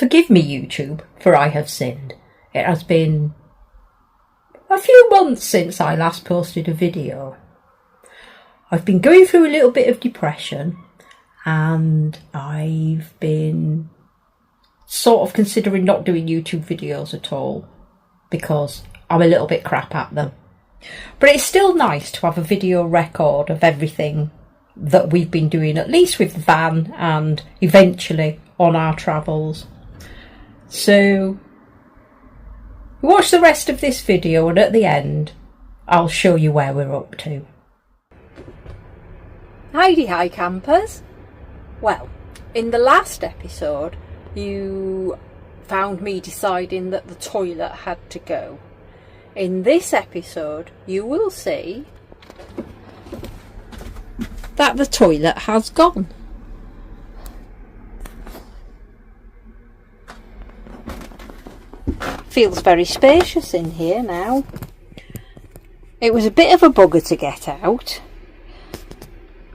Forgive me, YouTube, for I have sinned. It has been a few months since I last posted a video. I've been going through a little bit of depression, and I've been sort of considering not doing YouTube videos at all because I'm a little bit crap at them. But it's still nice to have a video record of everything that we've been doing, at least with the van and eventually on our travels. So watch the rest of this video, and at the end I'll show you where we're up to. Hi campers. Well, in the last episode you found me deciding that the toilet had to go. In this episode you will see that the toilet has gone. Feels very spacious in here now. It was a bit of a bugger to get out.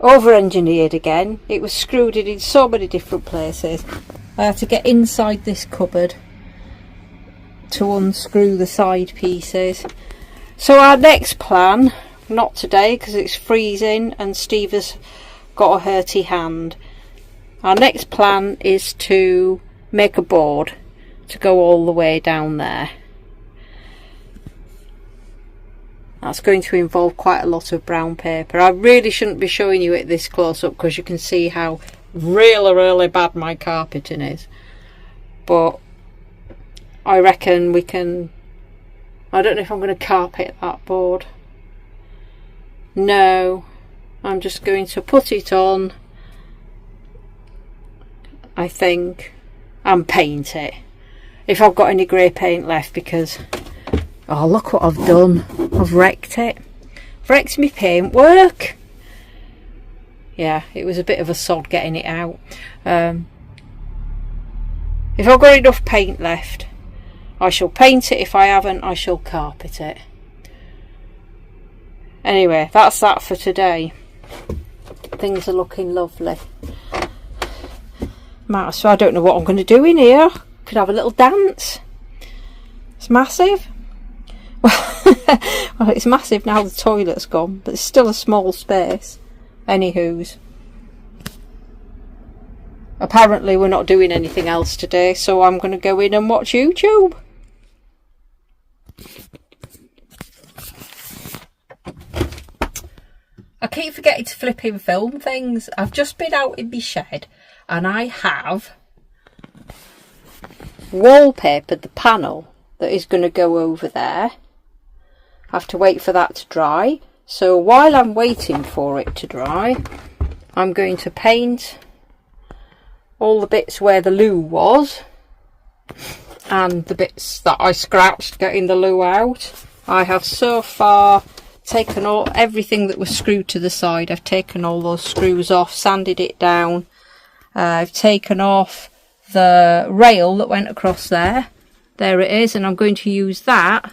Over-engineered again. It was screwed in so many different places. I had to get inside this cupboard to unscrew the side pieces. So our next plan, not today because it's freezing and Steve has got a hurty hand. Our next plan is to make a board to go all the way down there. That's going to involve quite a lot of brown paper. I really shouldn't be showing you it this close up because you can see how really bad my carpeting is. But I reckon we can... I don't know if I'm going to carpet that board. No, I'm just going to put it on, I think, and paint it. If I've got any grey paint left, because... oh, look what I've done. I've wrecked it. I've wrecked my paintwork. Yeah, it was a bit of a sod getting it out. If I've got enough paint left, I shall paint it. If I haven't, I shall carpet it. Anyway, that's that for today. Things are looking lovely. So I don't know what I'm going to do in here. Could have a little dance. It's massive. Well, it's massive now the toilet's gone, but it's still a small space. Anywho's. Apparently we're not doing anything else today, so I'm going to go in and watch YouTube. I keep forgetting to flipping film things. I've just been out in my shed and I have wallpapered the panel that is going to go over there. I have to wait for that to dry. So while I'm waiting for it to dry, I'm going to paint all the bits where the loo was and the bits that I scratched getting the loo out. I have so far taken everything that was screwed to the side. I've taken all those screws off, sanded it down. I've taken off the rail that went across there. There it is, and I'm going to use that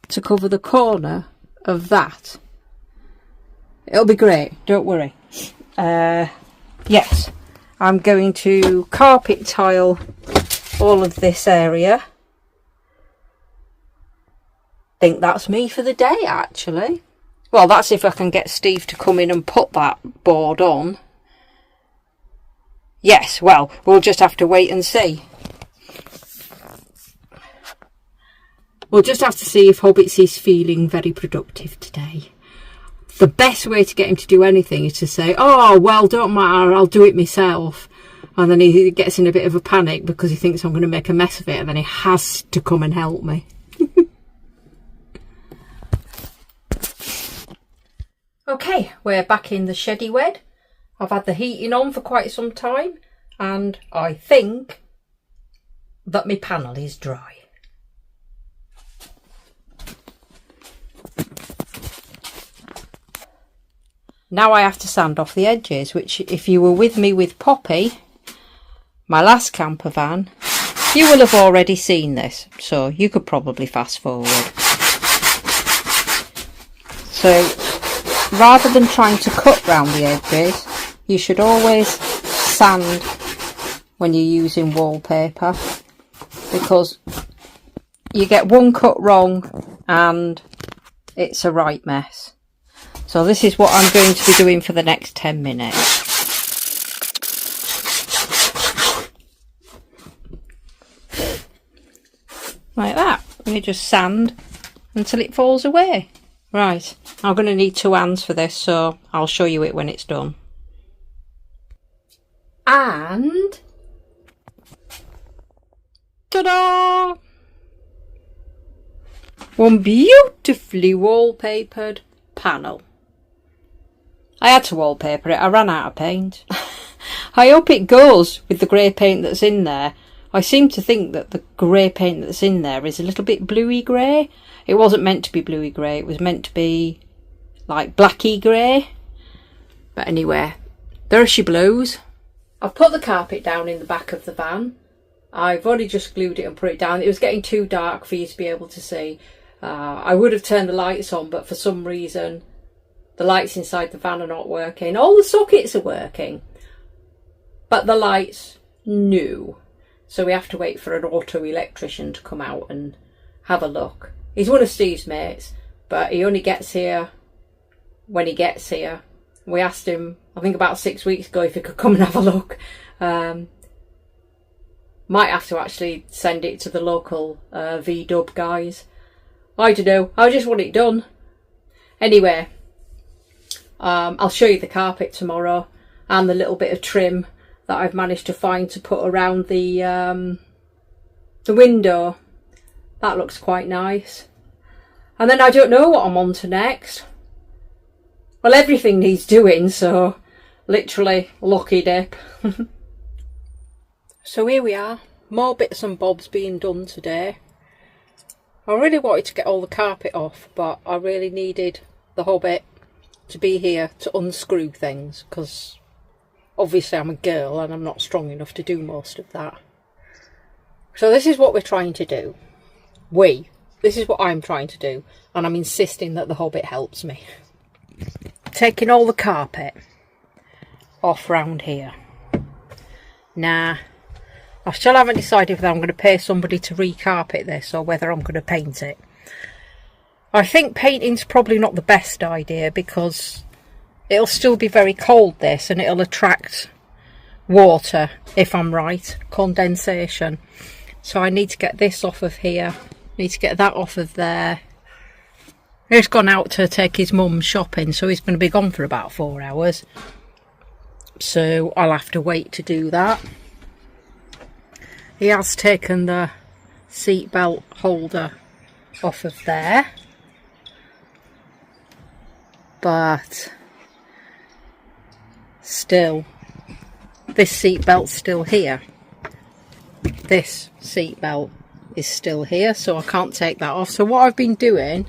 to cover the corner of that. It'll be great, don't worry. Yes, I'm going to carpet tile all of this area. I think that's me for the day, actually. Well, that's if I can get Steve to come in and put that board on. Yes, well, we'll just have to wait and see. We'll just have to see if Hobbits is feeling very productive today. The best way to get him to do anything is to say, oh, well, don't matter, I'll do it myself. And then he gets in a bit of a panic because he thinks I'm going to make a mess of it, and then he has to come and help me. Okay, we're back in the sheddy wed. I've had the heating on for quite some time, and I think that my panel is dry. Now I have to sand off the edges, which if you were with me with Poppy, my last camper van, you will have already seen this, so you could probably fast forward. So rather than trying to cut round the edges, you should always sand when you're using wallpaper, because you get one cut wrong and it's a right mess. So this is what I'm going to be doing for the next 10 minutes. Like that. And you just sand until it falls away. Right, I'm going to need 2 hands for this, so I'll show you it when it's done. And ta-da! One beautifully wallpapered panel. I had to wallpaper it, I ran out of paint. I hope it goes with the grey paint that's in there. I seem to think that the grey paint that's in there is a little bit bluey grey. It wasn't meant to be bluey grey, it was meant to be like blacky grey. But anyway, there she blows. I've put the carpet down in the back of the van. I've only just glued it and put it down. It was getting too dark for you to be able to see. I would have turned the lights on, but for some reason the lights inside the van are not working. All the sockets are working, but the lights, no. So we have to wait for an auto electrician to come out and have a look. He's one of Steve's mates, but he only gets here when he gets here. We asked him, I think about 6 weeks ago, if he could come and have a look. Might have to actually send it to the local V-dub guys. I don't know, I just want it done. Anyway, I'll show you the carpet tomorrow and the little bit of trim that I've managed to find to put around the window. That looks quite nice. And then I don't know what I'm on to next. Well, everything needs doing, so literally lucky dip. So here we are, more bits and bobs being done today. I really wanted to get all the carpet off, but I really needed the Hobbit to be here to unscrew things, because obviously I'm a girl and I'm not strong enough to do most of that. So this is what we're trying to do. This is what I'm trying to do, and I'm insisting that the Hobbit helps me. Taking all the carpet off round here. Nah, I still haven't decided whether I'm going to pay somebody to recarpet this or whether I'm going to paint it. I think painting's probably not the best idea, because it'll still be very cold, this, and it'll attract water, if I'm right, condensation. So I need to get this off of here, need to get that off of there. He's gone out to take his mum shopping, so he's going to be gone for about 4 hours. So I'll have to wait to do that. He has taken the seat belt holder off of there. But still, this seat belt's still here. This seat belt is still here, so I can't take that off. So what I've been doing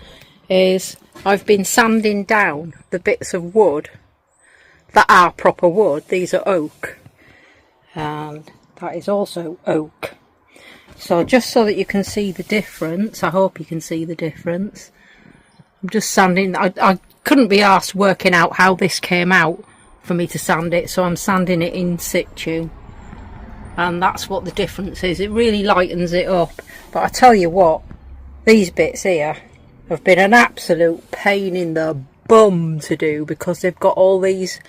is I've been sanding down the bits of wood that are proper wood. These are oak, and that is also oak. So just so that you can see the difference, I hope you can see the difference, I'm just sanding. I couldn't be arsed working out how this came out for me to sand it, so I'm sanding it in situ, and that's what the difference is. It really lightens it up. But I tell you what, these bits here have been an absolute pain in the bum to do, because they've got all these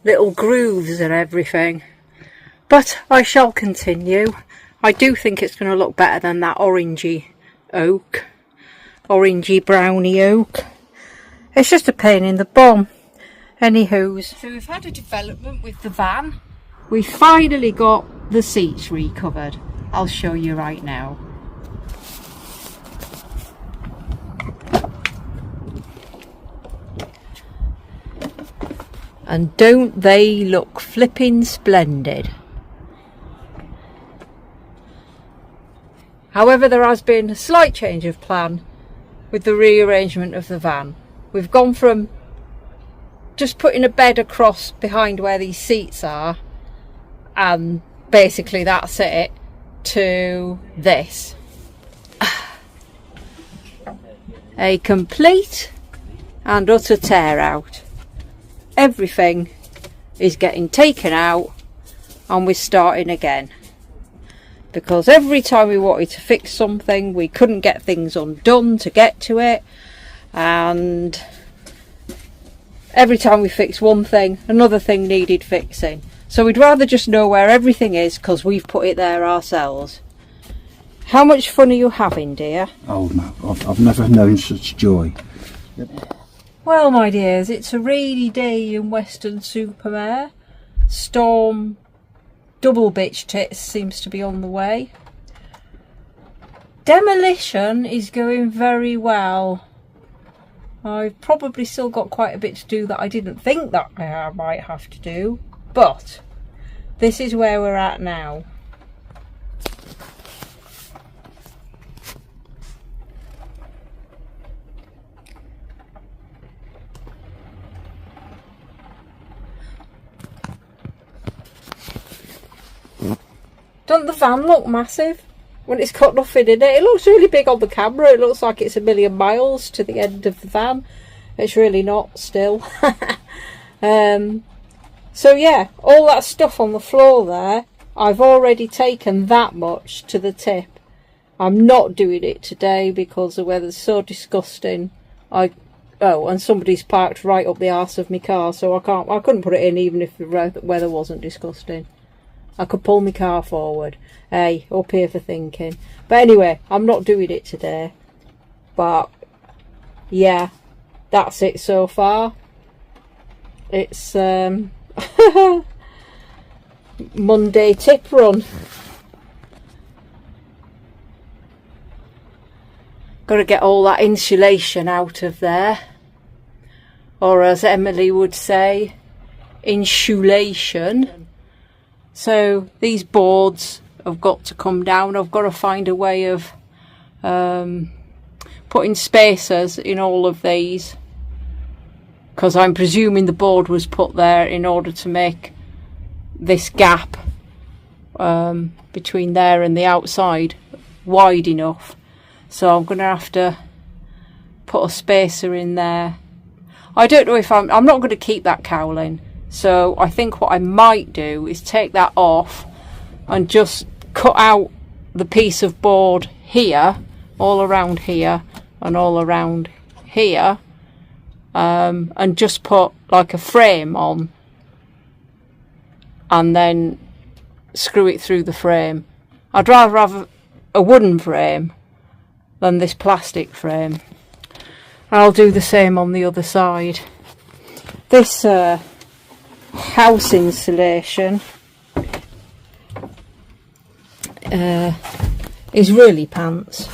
little grooves and everything. But I shall continue. I do think it's going to look better than that orangey oak, orangey browny oak. It's just a pain in the bum. Anywho's, so we've had a development with the van. We finally got the seats recovered. I'll show you right now. And don't they look flipping splendid? However, there has been a slight change of plan with the rearrangement of the van. We've gone from just putting a bed across behind where these seats are, and basically that's it, to this. A complete and utter tear out. Everything is getting taken out and we're starting again. Because every time we wanted to fix something, we couldn't get things undone to get to it. And every time we fixed one thing, another thing needed fixing. So we'd rather just know where everything is, because we've put it there ourselves. How much fun are you having, dear? Oh no, I've never known such joy. Well, my dears, it's a rainy day in Weston-super-Mare. Storm double bitch tits seems to be on the way. Demolition is going very well. I've probably still got quite a bit to do that I didn't think that I might have to do, but this is where we're at now. Doesn't the van look massive when it's got nothing in it? It looks really big on the camera. It looks like it's 1,000,000 miles to the end of the van. It's really not still. So yeah, all that stuff on the floor there, I've already taken that much to the tip. I'm not doing it today because the weather's so disgusting. Oh, and somebody's parked right up the arse of my car, so I couldn't put it in even if the weather wasn't disgusting. I could pull my car forward. Hey, up here for thinking. But anyway, I'm not doing it today. But yeah, that's it so far. It's Monday tip run. Got to get all that insulation out of there, or as Emily would say, insulation. So these boards have got to come down. I've got to find a way of putting spacers in all of these, because I'm presuming the board was put there in order to make this gap between there and the outside wide enough. So I'm going to have to put a spacer in there. I don't know if I'm not going to keep that cowling. So I think what I might do is take that off and just cut out the piece of board here, all around here and all around here, and just put like a frame on and then screw it through the frame. I'd rather have a wooden frame than this plastic frame. I'll do the same on the other side. This house insulation is really pants.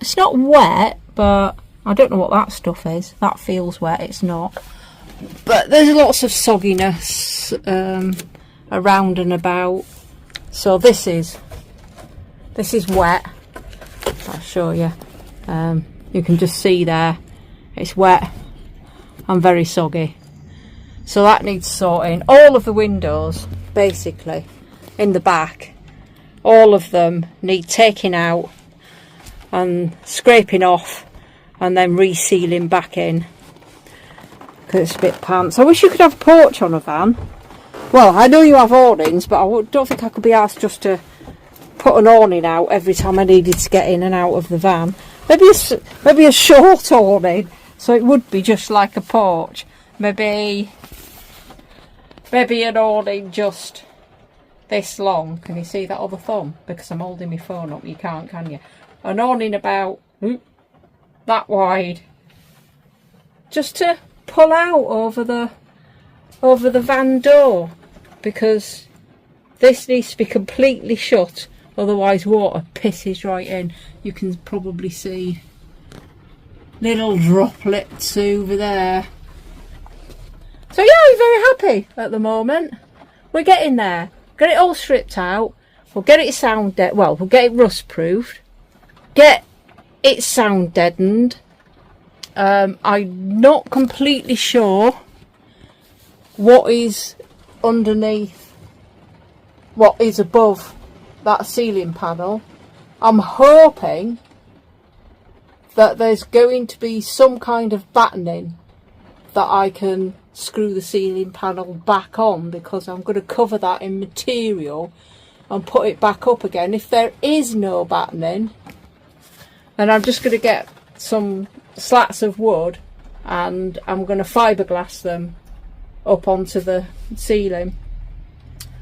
It's not wet, but I don't know what that stuff is. That feels wet, it's not. But there's lots of sogginess around and about. So this is wet. I'll show you. You can just see there, it's wet and very soggy. So that needs sorting. All of the windows, basically, in the back, all of them need taking out and scraping off and then resealing back in, because it's a bit pants. I wish you could have a porch on a van. Well, I know you have awnings, but I don't think I could be asked just to put an awning out every time I needed to get in and out of the van. Maybe a short awning, so it would be just like a porch. Maybe an awning just this long. Can you see that other thumb? Because I'm holding my phone up. You can't, can you? An awning about that wide, just to pull out over the van door, because this needs to be completely shut, otherwise water pisses right in. You can probably see little droplets over there. So yeah, I'm very happy at the moment. We're getting there. Get it all stripped out. We'll get it we'll get it rust proofed. Get it sound deadened. I'm not completely sure what is underneath, what is above that ceiling panel. I'm hoping that there's going to be some kind of battening that I can screw the ceiling panel back on, because I'm going to cover that in material and put it back up again. If there is no battening, then I'm just going to get some slats of wood and I'm going to fiberglass them up onto the ceiling,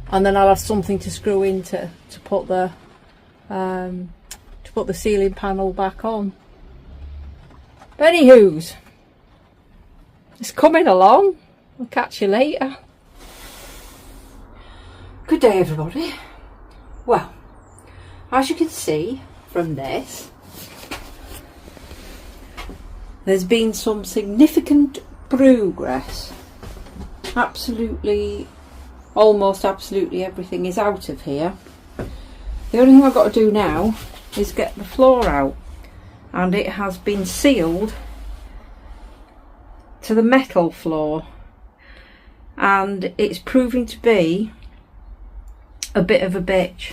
and then I'll have something to screw into to put the ceiling panel back on. But anywho's, it's coming along. I'll catch you later. Good day, everybody. Well, as you can see from this, there's been some significant progress. Almost absolutely everything is out of here. The only thing I've got to do now is get the floor out, and it has been sealed to the metal floor, and it's proving to be a bit of a bitch.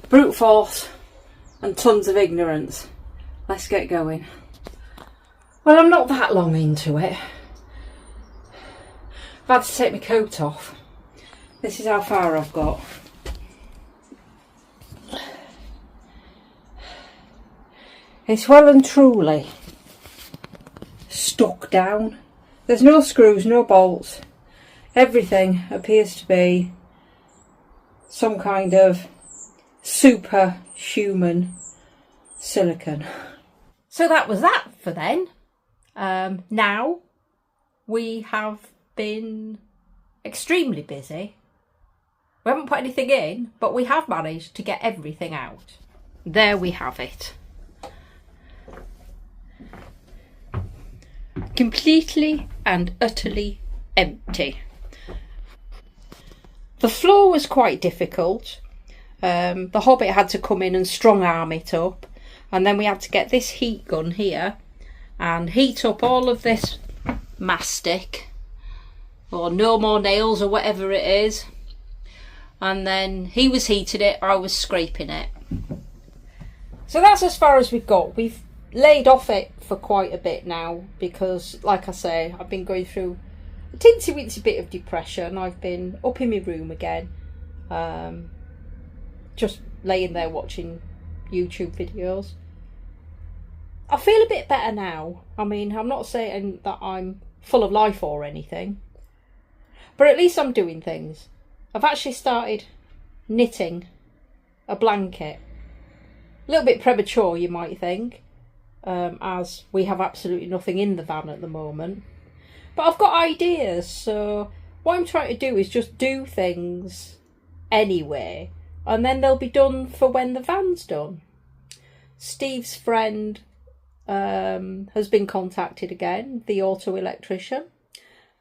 Brute force and tons of ignorance. Let's get going. Well, I'm not that long into it. I've had to take my coat off. This is how far I've got. It's well and truly stuck down. There's no screws, no bolts. Everything appears to be some kind of superhuman silicon. So that was that for then. Now we have been extremely busy. We haven't put anything in, but we have managed to get everything out. There we have it. Completely and utterly empty. The floor was quite difficult. The Hobbit had to come in and strong arm it up, and then we had to get this heat gun here and heat up all of this mastic, or no more nails, or whatever it is, and then he was heating it, I was scraping it. So that's as far as we've got. We've laid off it for quite a bit now, because like I say, I've been going through a teensy weensy bit of depression. I've been up in my room again, just laying there watching YouTube videos. I feel a bit better now. I mean, I'm not saying that I'm full of life or anything, but at least I'm doing things. I've actually started knitting a blanket. A little bit premature, you might think, as we have absolutely nothing in the van at the moment. But I've got ideas, so what I'm trying to do is just do things anyway, and then they'll be done for when the van's done. Steve's friend has been contacted again, the auto electrician,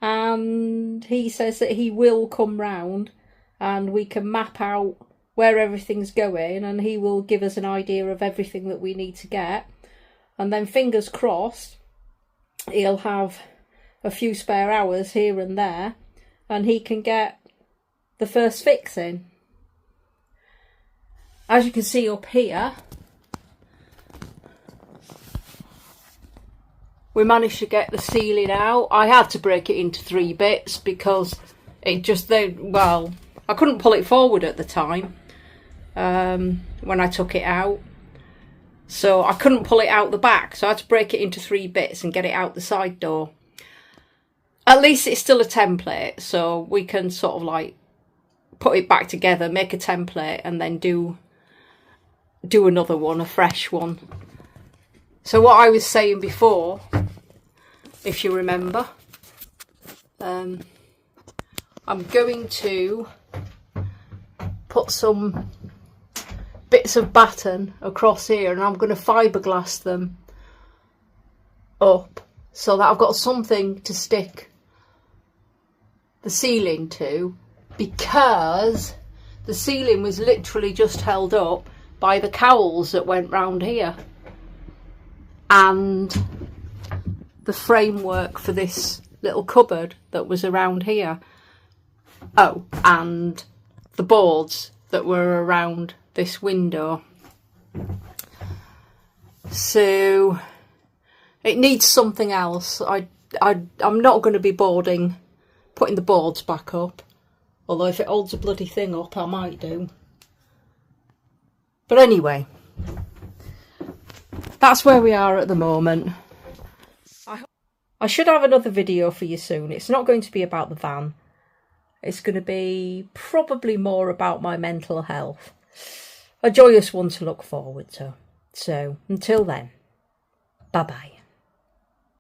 and he says that he will come round and we can map out where everything's going, and he will give us an idea of everything that we need to get, and then fingers crossed he'll have a few spare hours here and there and he can get the first fix in. As you can see up here, we managed to get the ceiling out. I had to break it into 3 bits because it just, well, I couldn't pull it forward at the time when I took it out. So I couldn't pull it out the back. So I had to break it into 3 bits and get it out the side door. At least it's still a template, so we can sort of like put it back together, make a template, and then do another one, a fresh one. So what I was saying before, if you remember, I'm going to put some bits of batten across here, and I'm going to fiberglass them up so that I've got something to stick the ceiling to, because the ceiling was literally just held up by the cowls that went round here and the framework for this little cupboard that was around here. Oh, and the boards that were around this window. So it needs something else. I I'm not going to be putting the boards back up. Although if it holds a bloody thing up, I might do. But anyway, that's where we are at the moment. I should have another video for you soon. It's not going to be about the van. It's going to be probably more about my mental health. A joyous one to look forward to. So, until then, bye-bye.